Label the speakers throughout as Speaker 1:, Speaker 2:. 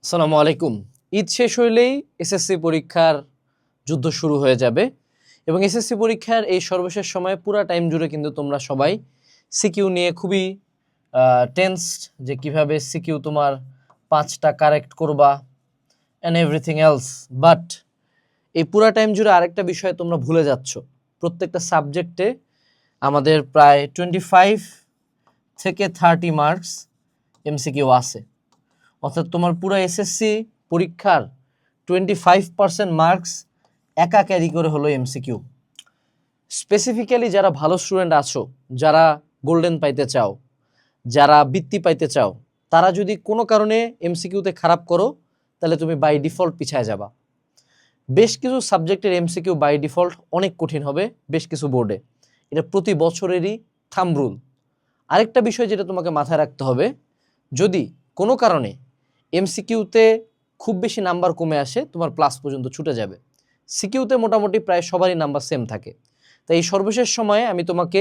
Speaker 1: আসসালামু আলাইকুম। ঈদ শেষ হইলেই এসএসসি পরীক্ষার যুদ্ধ শুরু হয়ে যাবে এবং এসএসসি পরীক্ষার এই সর্বশেষ সময়ে পুরা টাইম জুড়ে কিন্তু তোমরা সবাই সিকিউ নিয়ে খুবই টেন্সড যে কিভাবে সিকিউ তোমার 5টা কারেক্ট করবা অ্যান্ড এভরিথিং এলস। বাট এই পুরা টাইম জুড়ে আরেকটা বিষয় তোমরা ভুলে যাচ্ছ। প্রত্যেকটা সাবজেক্টে আমাদের প্রায় 25 থেকে 30 মার্কস এমসিকিউ আছে। অর্থাৎ তোমার পুরো এসএসসি পরীক্ষার 25% মার্কস একা ক্যারি করে হলো এমসিকিউ। স্পেসিফিক্যালি যারা ভালো স্টুডেন্ট আছো, যারা গোল্ডেন পাইতে চাও, যারা বৃত্তি পাইতে চাও, তারা যদি কোনো কারণে এমসিকিউতে খারাপ করো তাহলে তুমি বাই ডিফল্ট পিছায় যাবা। বেশ কিছু সাবজেক্টের এমসিকিউ বাই ডিফল্ট অনেক কঠিন হবে বেশ কিছু বোর্ডে, এটা প্রতি বছরেরই থাম্ব রুল। আরেকটা বিষয় যেটা তোমাকে মাথায় রাখতে হবে, যদি কোনো কারণে এমসিকিউতে খুব বেশি নাম্বার কমে আসে তোমার প্লাস পর্যন্ত ছুটে যাবে। সিকিউতে মোটামুটি প্রায় সবারই নাম্বার সেম থাকে। তাই এই সর্বশেষ সময়ে আমি তোমাকে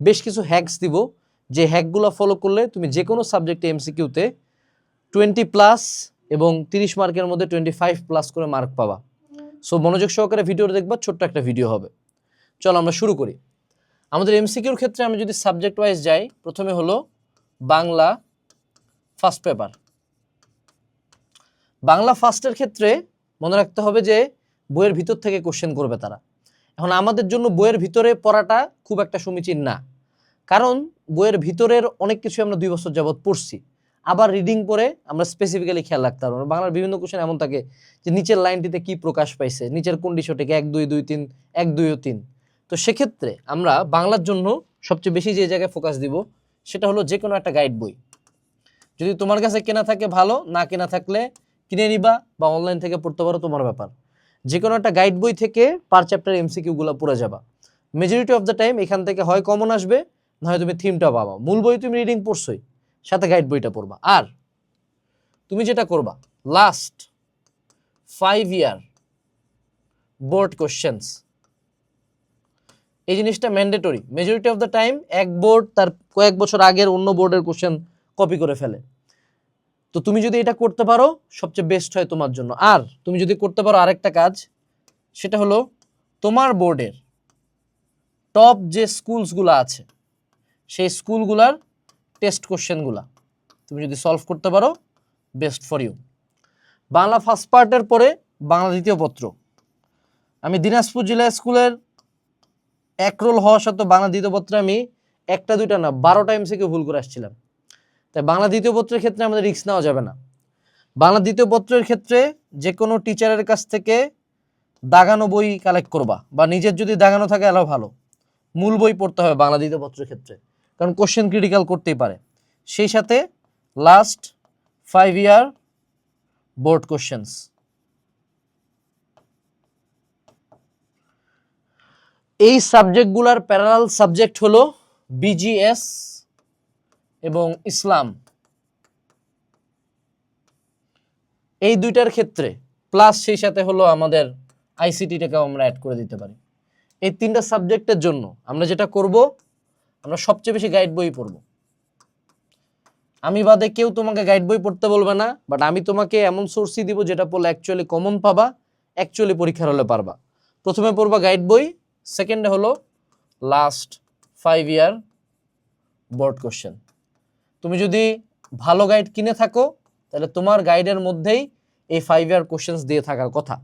Speaker 1: বেশ কিছু হ্যাকস দিব, যে হ্যাকগুলো ফলো করলে তুমি যে কোনো সাবজেক্টে এমসিকিউতে 20+ এবং 30 মার্কের মধ্যে 25+ করে মার্ক পাবা। সো মনোযোগ সহকারে ভিডিওটা দেখবা, ছোট্ট একটা ভিডিও হবে। চলো আমরা শুরু করি। আমাদের এমসিকিউর ক্ষেত্রে আমি যদি সাবজেক্ট ওয়াইজ যাই, প্রথমে হলো বাংলা ফার্স্ট পেপার। বাংলা ফার্স্টের ক্ষেত্রে মনে রাখতে হবে যে বইয়ের ভিতর থেকে কোশ্চেন করবে তারা। এখন আমাদের জন্য বইয়ের ভিতরে পড়াটা খুব একটা সমীচীন না, কারণ বইয়ের ভিতরের অনেক কিছু আমরা 2 বছর যাবত পড়ছি। আবার রিডিং পরে আমরা স্পেসিফিক্যালি খেয়াল রাখতে পারবো। বাংলার বিভিন্ন কোশ্চেন এমন থাকে যে নিচের লাইনটিতে কি প্রকাশ পাইছে, নিচের কন্ডিশনটিকে 1 2 2 3 1 2 ও 3। তো সেক্ষেত্রে আমরা বাংলার জন্য সবচেয়ে বেশি যে জায়গায় ফোকাস দিব সেটা হলো যে কোনো একটা গাইড বই। যদি তোমার কাছে কেনা থাকে ভালো, না কেনা থাকলে কিনে নিবা বা অনলাইন থেকে পড়তে পারো, তোমার ব্যাপার। যে কোনো একটা গাইড বই থেকে পার চ্যাপ্টার এমসিকিউগুলো পড়ে যাবা। মেজরিটি অফ দ্য টাইম এখান থেকে হয় কমন আসবে, না হয় তুমি থিমটা পাবা। মূল বই তুমি রিডিং পড়ছোই, সাথে গাইড বইটা পড়বা। আর তুমি যেটা করবা, লাস্ট 5 ইয়ার বোর্ড কোশ্চেন্স, এই জিনিসটা mandatory. Majority of the time এক বোর্ড তার কয়েক বছর আগের অন্য বোর্ডের কোশ্চেন কপি করে ফেলে। তো তুমি যদি এটা করতে পারো সবচেয়ে বেস্ট হয় তোমার জন্য। আর তুমি যদি করতে পারো আরেকটা কাজ, সেটা হলো তোমার বোর্ডের টপ যে স্কুলসগুলো আছে সেই স্কুলগুলার টেস্ট কোশ্চেনগুলা তুমি যদি সলভ করতে পারো, best for you. Bangla first পার্টের পরে বাংলা দ্বিতীয় পত্র। আমি দিনাজপুর জেলা স্কুলের একরোল হওয়া সত্ত্বেও বাংলা দ্বিতীয় পত্রে আমি একটা দুইটা না 12টা এমসিকিউ ভুল করে আসছিলাম। তাই বাংলা দ্বিতীয় পত্রের ক্ষেত্রে আমাদের রিস্ক নেওয়া যাবে না। বাংলা দ্বিতীয় পত্রের ক্ষেত্রে যে কোনো টিচারের কাছ থেকে দাগানো বই কালেক্ট করবা, বা নিজের যদি দাগানো থাকে আরও ভালো। মূল বই পড়তে হবে বাংলা দ্বিতীয় পত্রের ক্ষেত্রে, কারণ কোশ্চেন ক্রিটিক্যাল করতেই পারে। সেই সাথে লাস্ট 5 ইয়ার বোর্ড কোশ্চেন্স। এই সাবজেক্টগুলোর প্যারালাল সাবজেক্ট হলো বিজিএস এবং ইসলাম। এই দুইটার ক্ষেত্রে প্লাস সেই সাথে হলো আমাদের আইসিটিটাকেও আমরা অ্যাড করে দিতে পারি। এই 3টা সাবজেক্টের জন্য আমরা যেটা করব, আমরা সবচেয়ে বেশি গাইড বই পড়ব। আমি বাদে কেউ তোমাকে গাইড বই পড়তে বলবে না, বাট আমি তোমাকে এমন সোর্সই দিব যেটা পড়লে অ্যাকচুয়ালি কমন পাবা, অ্যাকচুয়ালি পরীক্ষার হলে পারবা। প্রথমে পড়বা গাইড বই, সেকেন্ডে হলো লাস্ট 5 ইয়ার বোর্ড কোশ্চেন। তুমি যদি ভালো গাইড কিনে থাকো তাহলে তোমার গাইডের মধ্যেই এই 5 ইয়ার কোশ্চেন্স দিয়ে থাকার কথা।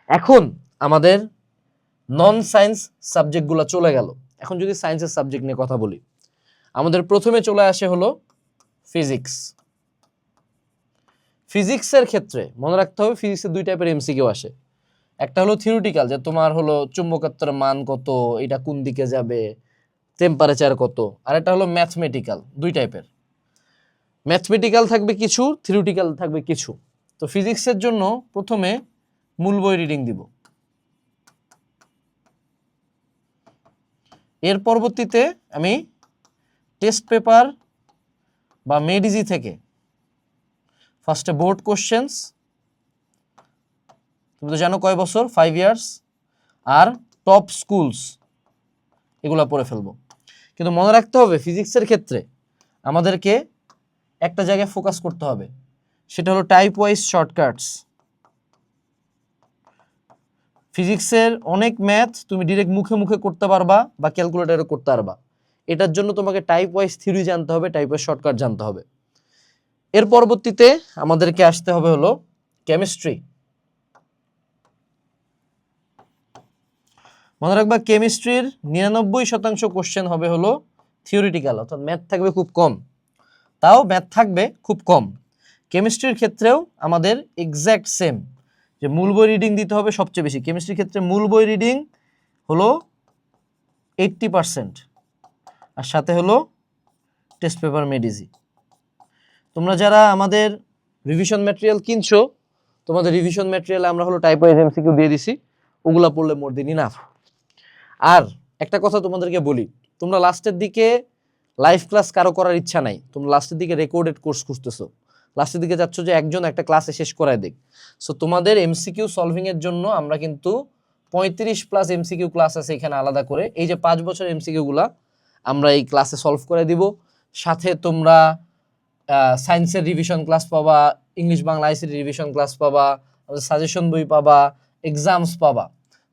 Speaker 1: এখন আমাদের নন সায়েন্স সাবজেক্টগুলো চলে গেল। এখন যদি সায়েন্সের সাবজেক্ট নিয়ে কথা বলি, আমাদের প্রথমে চলে আসে হলো ফিজিক্স। ফিজিক্সের ক্ষেত্রে মনে রাখতে হবে ফিজিক্সের 2 টাইপের এমসিকিউ আসে। একটা হলো থিওরিটিক্যাল, যে তোমার হলো চুম্বকত্বের মান কত, এটা কোন দিকে যাবে, টেম্পারেচার কত। আর একটা হলো ম্যাথমেটিক্যাল। 2 টাইপের ম্যাথমেটিক্যাল থাকবে কিছু, থিওরিটিক্যাল থাকবে কিছু। তো ফিজিক্সের জন্য প্রথমে মূল বই রিডিং দিব, এর পরবর্তীতে আমি টেস্ট পেপার বা মেডিজি থেকে ফার্স্টে বোর্ড কোশ্চেন্স, তুমি তো জানো কয় বছর, 5 ইয়ার্স, আর টপ স্কুলস, এগুলো পড়ে ফেলবো। কিন্তু মনে রাখতে হবে ফিজিক্সের ক্ষেত্রে আমাদেরকে একটা জায়গায় ফোকাস করতে হবে, সেটা হলো টাইপ ওয়াইজ শর্টকাটস। ফিজিক্সের অনেক ম্যাথ তুমি ডিরেক্ট মুখে মুখে করতে পারবা বা ক্যালকুলেটরে করতে পারবা, এটার জন্য তোমাকে টাইপ ওয়াইজ থিওরি জানতে হবে, টাইপ ওয়াইজ শর্টকাট জানতে হবে। এর পরবর্তীতে আমাদেরকে আসতে হবে হলো কেমিস্ট্রি। মনে রাখবা কেমিস্ট্রির 99% কোশ্চেন হবে হলো থিওরিটিক্যাল, অর্থাৎ ম্যাথ থাকবে খুব কম, তাও ম্যাথ থাকবে খুব কম। কেমিস্ট্রির ক্ষেত্রেও আমাদের এক্স্যাক্ট সেম, যে মূল বই রিডিং দিতে হবে সবচেয়ে বেশি। কেমিস্ট্রির ক্ষেত্রে মূল বই রিডিং হলো 80%, আর সাথে হলো টেস্ট পেপার মেডিজি। তোমরা যারা আমাদের রিভিশন ম্যাটেরিয়াল কিনছো, তোমাদের রিভিশন ম্যাটেরিয়ালে আমরা হলো টাইপ ওয়াইজ এমসিকিউ দিয়ে দিছি, ওগুলা পড়লে মোর দিন ইনাফ। আর একটা কথা তোমাদেরকে বলি, তোমরা লাস্টের দিকে লাইভ ক্লাস কারো করার ইচ্ছা নাই, তোমরা লাস্টের দিকে রেকর্ডেড কোর্স খুঁজতেছো, লাস্টের দিকে চাচ্ছ যে একজন একটা ক্লাসে শেষ করায় দেখ। সো তোমাদের এমসিকিউ সলভিং এর জন্য আমরা কিন্তু 35+ এমসিকিউ ক্লাস আছে এখানে আলাদা করে। এই যে 5 বছর এমসিকিউ গুলা আমরা এই ক্লাসে সলভ করে দিব। সাথে তোমরা সায়েন্সের রিভিশন ক্লাস পাবা, English Bangla ICT revision class পাবা, সাজেশন বই পাবা, এক্সামস পাবা।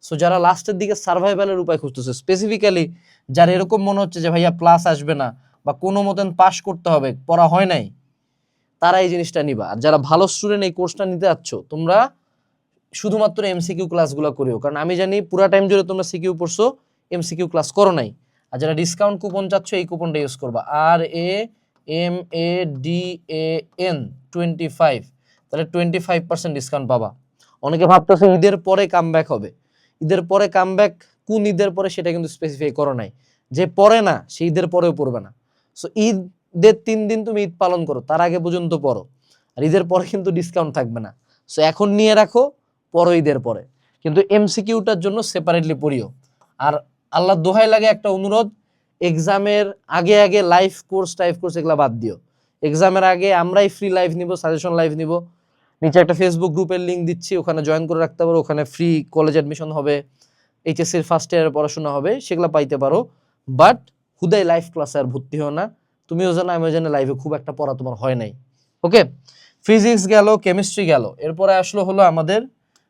Speaker 1: সো যারা লাস্টের দিকে সার্ভাইভালের উপায় খুঁজতেছে, স্পেসিফিক্যালি যার এরকম মনে হচ্ছে যে ভাইয়া প্লাস আসবে না বা কোনো মতন পাস করতে হবে, পড়া হয় নাই, তারা এই জিনিসটা নিবা। আর যারা ভালো স্টুডেন্ট এই কোর্সটা নিতে যাচ্ছ, তোমরা শুধুমাত্র এমসিকিউ ক্লাসগুলো করিও, কারণ আমি জানি পুরা টাইম জুড়ে তোমরা সিকিউ পড়ছো, এমসিকিউ ক্লাস করো নাই। আর যারা ডিসকাউন্ট কুপন চাচ্ছ, এই কুপনটা ইউজ করবা, RAMADAN 25, তাহলে 25% ডিসকাউন্ট পাবা। অনেকে ভাবতেছে ঈদের পরে কামব্যাক হবে, ঈদের পরে কামব্যাক কোন ঈদের পরে সেটা কিন্তু স্পেসিফাই করো নাই। যে পড়ে না সে ঈদের পরেও পড়বে না। সো ঈদের 3 দিন তুমি ঈদ পালন করো, তার আগে পর্যন্ত পড়ো, আর ঈদের পরে কিন্তু ডিসকাউন্ট থাকবে না। সো এখন নিয়ে রাখো, পরো ঈদের পরে, কিন্তু এমসিকিউটার জন্য সেপারেটলি পড়িও। আর আল্লাহ দোহাই লাগে একটা অনুরোধ, এক্সামের আগে আগে লাইভ কোর্স টাইপ কোর্স এগুলো বাদ দিও। এক্সামের আগে আমরাই ফ্রি লাইভ নিব, সাজেশন লাইভ নিব, নিচে একটা ফেসবুক গ্রুপের লিঙ্ক দিচ্ছি, ওখানে জয়েন করে রাখতে পারো, ওখানে ফ্রি কলেজ অ্যাডমিশন হবে, এইচএসসির ফার্স্ট ইয়ারের পড়াশোনা হবে, সেগুলো পাইতে পারো। বাট হুদাই লাইভ ক্লাসে আর ভর্তি হও না, তুমিও জানো আমিও জানি লাইভে খুব একটা পড়া তোমার হয় নাই। ওকে, ফিজিক্স গেল, কেমিস্ট্রি গেল, এরপরে আসলো হলো আমাদের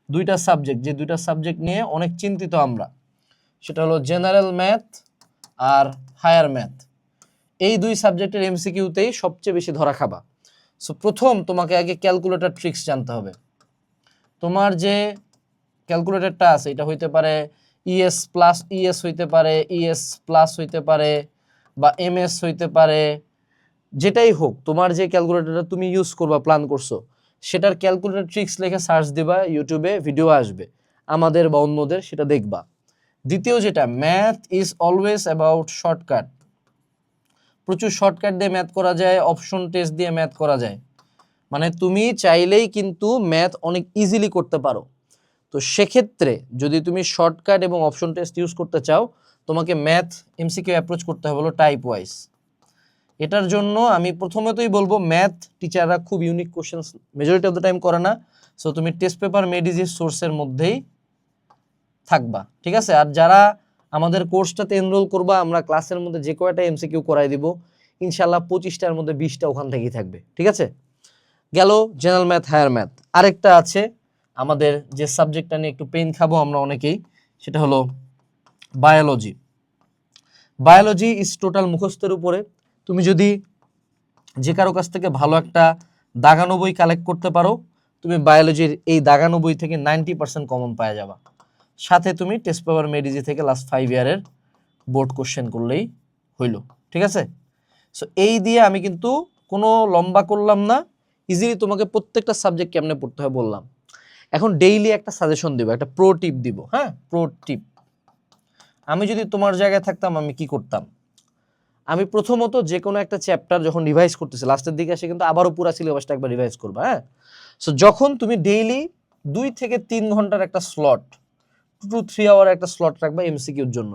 Speaker 1: দুইটা সাবজেক্ট, যে দুইটা সাবজেক্ট নিয়ে অনেক চিন্তিত আমরা, সেটা হলো জেনারেল ম্যাথ আর হায়ার ম্যাথ। এই দুই সাবজেক্টের এমসিকিউতেই সবচেয়ে বেশি ধরা খাবা। সো প্রথম তোমাকে আগে ক্যালকুলেটর ট্রিক্স জানতে হবে। তোমার যে ক্যালকুলেটরটা আছে এটা হইতে পারে ইএস হইতে পারে, ইএস প্লাস হইতে পারে, বা এমএস হইতে পারে, যেটাই হোক, তোমার যে ক্যালকুলেটরটা তুমি ইউজ করবা প্ল্যান করছো, সেটার ক্যালকুলেটর ট্রিক্স লিখে সার্চ দিবা, ইউটিউবে ভিডিও আসবে আমাদের বা অন্যদের, সেটা দেখবা। দ্বিতীয় যেটা, math is always about shortcut. প্রচুর শর্টকাট দিয়ে ম্যাথ করা যায়, অপশন টেস্ট দিয়ে ম্যাথ করা যায়, মানে তুমি চাইলেই কিন্তু ম্যাথ অনেক ইজিলি করতে পারো। তো সেক্ষেত্রে যদি তুমি শর্টকাট এবং অপশন টেস্ট ইউজ করতে চাও, তোমাকে ম্যাথ এমসিকিউ অ্যাপ্রোচ করতে হবে হলো টাইপ ওয়াইজ। এটার জন্য আমি প্রথমতই বলবো, ম্যাথ টিচাররা খুব unique question majority of the time করে না। সো তুমি টেস্ট পেপার মেডিজি সোর্সের মধ্যেই থাকবা, ঠিক আছে? আর যারা আমাদের কোর্সটাতে এনরোল করবা, আমরা ক্লাসের মধ্যে যে কয়টা এমসিকিউ করাই দিব, ইনশাল্লাহ 25টার মধ্যে 20টা ওখান থেকেই থাকবে, ঠিক আছে? গেল জেনারেল ম্যাথ, হায়ার ম্যাথ। আরেকটা আছে আমাদের যে সাবজেক্টটা নিয়ে একটু পেইন খাবো আমরা অনেকেই, সেটা হলো বায়োলজি। বায়োলজি ইজ টোটাল মুখস্থের উপরে। তুমি যদি যে কারো কাছ থেকে ভালো একটা দাগানো বই কালেক্ট করতে পারো, তুমি বায়োলজির এই দাগানো বই থেকে 90% কমন পাওয়া যাবা। সাথে তুমি টেস্ট পেপার মেডিজি থেকে লাস্ট 5 ইয়ারের বোর্ড কোশ্চেন করলেই হইল, ঠিক আছে? সো এই দিয়ে আমি কিন্তু কোনো লম্বা করলাম না, ইজিলি তোমাকে প্রত্যেকটা সাবজেক্ট কেমনে পড়তে হয় বললাম। এখন ডেইলি একটা সাজেশন দিব, একটা প্রো টিপ দিব। হ্যাঁ, প্রো টিপ। আমি যদি তোমার জায়গায় থাকতাম আমি কি করতাম? আমি প্রথমত যে কোনো একটা চ্যাপ্টার যখন রিভাইজ করতেছি, লাস্টের দিকে এসে কিন্তু আবারও পুরা সিলেবাসটা একবার রিভাইজ করবা। হ্যাঁ, সো যখন তুমি ডেইলি 2 থেকে 3 ঘন্টার একটা স্লট, 2 to 3 আওয়ার একটা স্লট রাখবা এমসিকিউর জন্য।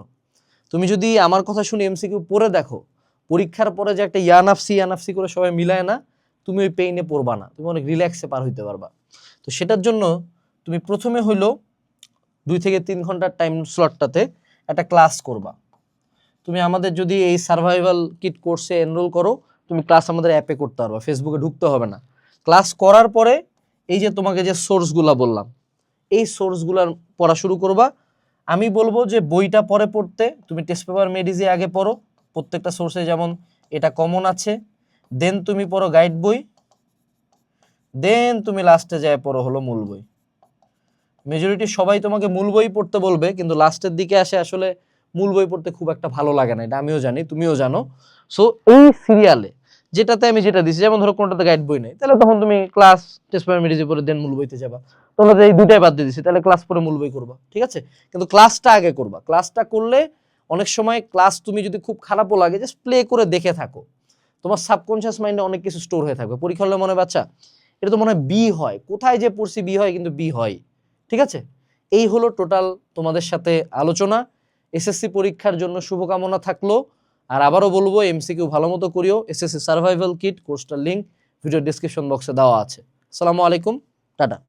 Speaker 1: তুমি যদি আমার কথা শুনে এমসিকিউ পড়ে দেখো, পরীক্ষার পরে যে একটা ইয়ানাফসি করে সবাই মিলায় না, তুমি ওই পেইনে পড়বা না, তুমি অনেক রিল্যাক্সে পার হইতে পারবা। তো সেটার জন্য তুমি প্রথমে হইলো 2 থেকে 3 ঘন্টার টাইম স্লটটাতে একটা ক্লাস করবা। তুমি আমাদের যদি এই সার্ভাইভাল কিট কোর্সে এনরোল করো, তুমি ক্লাস আমাদের অ্যাপে করতে পারবা, ফেসবুকে ঢুকতে হবে না। ক্লাস করার পরে এই যে তোমাকে যে সোর্সগুলা বললাম, এই সোর্সগুলার পড়া শুরু করবা। আমি বলবো যে বইটা পরে পড়তে, তুমি টেস্ট পেপার মেডিজে আগে পড়ো প্রত্যেকটা সোর্সে, যেমন এটা কমন আছে, দেন তুমি পড়ো গাইড বই, দেন তুমি লাস্টে যায় পড়ো হলো মূল বই। মেজরিটি সবাই তোমাকে মূল বই পড়তে বলবে, কিন্তু লাস্টের দিকে আসে আসলে মূল বই পড়তে খুব একটা ভালো লাগে না, এটা আমিও জানি, তুমিও জানো। সো এই সিরিয়ালে যেটাতে আমি যেটা দিছি, যেমন ধরো কোনটাতে গাইড বই নেই, তাহলে তখন তুমি ক্লাস টেস্ট পেপার মেডিজে পড়ে দেন মূল বইতে যাবা। তোমরা এই দুটাই বাদ দিয়ে দিছি, তাহলে ক্লাস পরে মূল বই করবা, ঠিক আছে? কিন্তু ক্লাসটা আগে করবা। ক্লাসটা করলে অনেক সময় ক্লাস তুমি যদি খুব খারাপও লাগে, জাস্ট প্লে করে দেখে থাকো, তোমার সাবকনশিয়াস মাইন্ডে অনেক কিছু স্টোর হয়ে থাকবে। পরীক্ষা হলে মনে হয় বাচ্চা এটা তো মনে হয় বি হয়, কোথায় যে পড়ছি বি হয়, কিন্তু বি হয়, ঠিক আছে? এই হলো টোটাল তোমাদের সাথে আলোচনা। এসএসসি পরীক্ষার জন্য শুভকামনা থাকলো। আর আবারও বলবো, এমসিকিউ ভালো মতো করিও। এসএসসি সার্ভাইভাল কিট কোর্সটার লিঙ্ক ভিডিও ডিসক্রিপশন বক্সে দেওয়া আছে। আসসালামু আলাইকুম, টাটা।